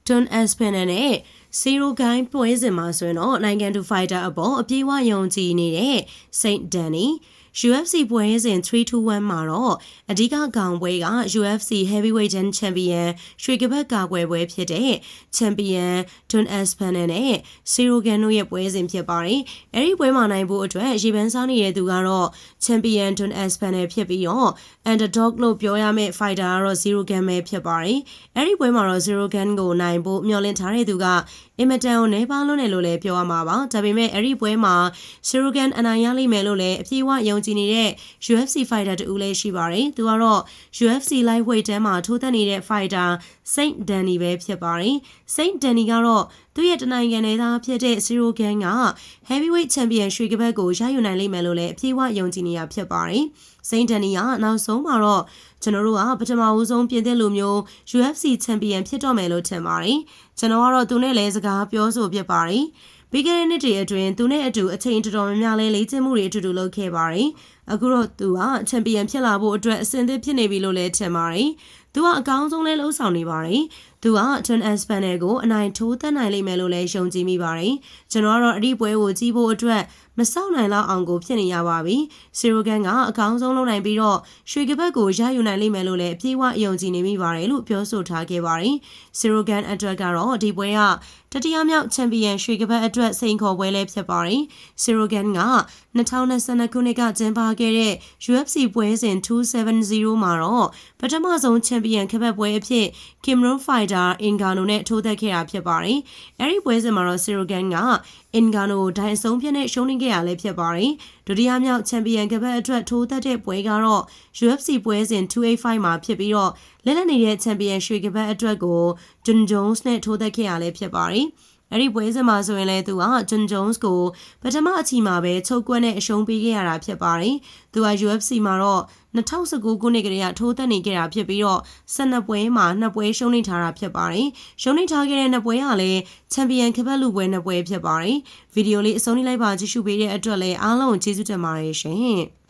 Don Aspen နဲ့ Zero Gun ပွဲစဉ်မှာဆိုရင်တော့နိုင်ငံတူ fighter အပေါ်အပြေးဝယုံကြည်နေတဲ့ Saint Danny UFC ပွဲစဉ်321မှာတော့အဓိကကောင်ပွဲက UFC Heavyweight Champion ရွှေကပတ်ကာကွယ်ပွဲဖြစ်တဲ့ Champion Don Aspen နဲ့ Zero Gun တို့ရဲ့ပွဲစဉ်ဖြစ်ပါတယ်။အဲဒီပွဲမှာနိုင်ဖို့အတွက်ရေပန်းစားနေတဲ့သူကတော့ Champion Don Aspen ဖြစ်ပြီးတော့ Underdog လို့ပြောရမယ့် fighter ကတော့ Zero Gun ပဲဖြစ်ပါတယ်။အဲဒီပွဲမှာတော့ Zero Gun ကိုနိုင်ဖို့မျှော်လင့်ထားတဲ့သူကအင်မတန်ကိုနေပါလွန်းတယ်လို့လည်းပြောရမှာပါ။ဒါပေမဲ့အဲဒီပွဲမှာ Zero Gun အနိုင်ရလိမ့်မယ်လို့လည်းအပြေးဝယုံကြည်နေတဲ့ UFC fighter တူလည်းရှိပါတယ်။သူကတော့ UFC lightweight တန်းမှာထိုးသက်နေတဲ့ fighter Saint Danny ပဲဖြစ်ပါတယ်။ Saint Danny ကတော့သူရဲ့တနိုင်ငံနယ်သားဖြစ်တဲ့ Zero Gun က Heavyweight Champion ရွှေကပတ်ကိုရယူနိုင်လိမ့်မယ်လို့လည်းအပြေးဝယုံကြည်နေတာဖြစ်ပါတယ်။ Saint Danny ကနောက်ဆုံးမှာတော့ကျွန်တော်တို့ကပထမဦးဆုံးပြင်သစ်လူမျိုး UFC Champion ဖြစ်တော့မယ်လို့ထင်ပါတယ်။ကျွန်တော်ကတော့သူနဲ့လည်းစကားပြောဆိုဖြစ်ပါတယ်။ပြီးခဲ့တဲ့နှစ်တွေအတွင်းသူနဲ့အတူအချိန်တော်တော်များများလေးလေ့ကျင့်မှုတွေအတူတူလုပ်ခဲ့ပါတယ်။အခုတော့သူကချန်ပီယံဖြစ်လာဖို့အတွက်အဆင်သင့်ဖြစ်နေပြီလို့လည်းထင်ပါတယ်။သူကအကောင်းဆုံးလဲလှုပ်ဆောင်နေပါတယ်။သူက Don Aspen ကိုအနိုင်ထိုးသက်နိုင်လိမ့်မယ်လို့လည်းယုံကြည်မိပါတယ်။ကျွန်တော်ကတော့အဲ့ဒီပွဲကိုကြည့်ဖို့အတွက်မစောင့်နိုင်လောက်အောင်ကိုဖြစ်နေရပါပြီ။ Zero Gun ကအကောင်းဆုံးလုပ်နိုင်ပြီးတော့ရွှေကပတ်ကိုရယူနိုင်လိမ့်မယ်လို့လည်းအပြေးဝယုံကြည်နေမိပါတယ်လို့ပြောဆိုထားခဲ့ပါတယ်။ Zero Gun အတွက်ကတော့ဒီပွဲကတတိယမြောက်ချန်ပီယံရွှေကပတ်အတွက်စိန်ခေါ်ပွဲလည်းဖြစ်ပါတယ်။ Zero Gun က2022ခုနှစ်ကကျင်းပခဲ့တဲ့ UFC ပွဲစဉ်270မှာတော့ပထမဆုံးချန်ပီယံခပတ်ပွဲအဖြစ် Cameron Fighter Ngannou နဲ့ထိုးသက်ခဲ့တာဖြစ်ပါတယ်။အဲဒီပွဲစဉ်မှာတော့ Zero Gun က Ngannou ကိုဒိုင်အဆုံးဖြစ်နဲ့ရှုံးနိမ့်ခဲ့ရလည်းဖြစ်ပါတယ်။ဒုတိယမြောက်ချန်ပီယံကပတ်အတွက်ထိုးသက်တဲ့ပွဲကတော့ UFC ပွဲစဉ်285မှာဖြစ်ပြီးတော့လက်လက်နေတဲ့ချန်ပီယံရွှေကပတ်အတွက်ကို Jon Jones နဲ့ထိုးသက်ခဲ့ရလည်းဖြစ်ပါတယ်။အဲ့ဒီပွဲစဉ်မှာဆိုရင်လည်းသူက Jon Jones ကိုပထမအချီမှာပဲချုပ်ကွက်နဲ့အရှုံးပေးခဲ့ရတာဖြစ်ပါတယ်။သူက UFC မှာတော့2019ခုနှစ်ကတည်းကထိုးသက်နေခဲ့တာဖြစ်ပြီးတော့12ပွဲမှာ2ပွဲရှုံးနိမ့်ထားတာဖြစ်ပါတယ်။ရှုံးနိမ့်ထားခဲ့တဲ့2ပွဲကလည်းချန်ပီယံခပတ်လူပွဲ2ပွဲဖြစ်ပါတယ်။ဗီဒီယိုလေးအဆုံးထိလိုက်ပါကြည့်ရှုပေးတဲ့အတွက်လည်းအားလုံးကျေးဇူးတင်ပါတယ်ရှင်။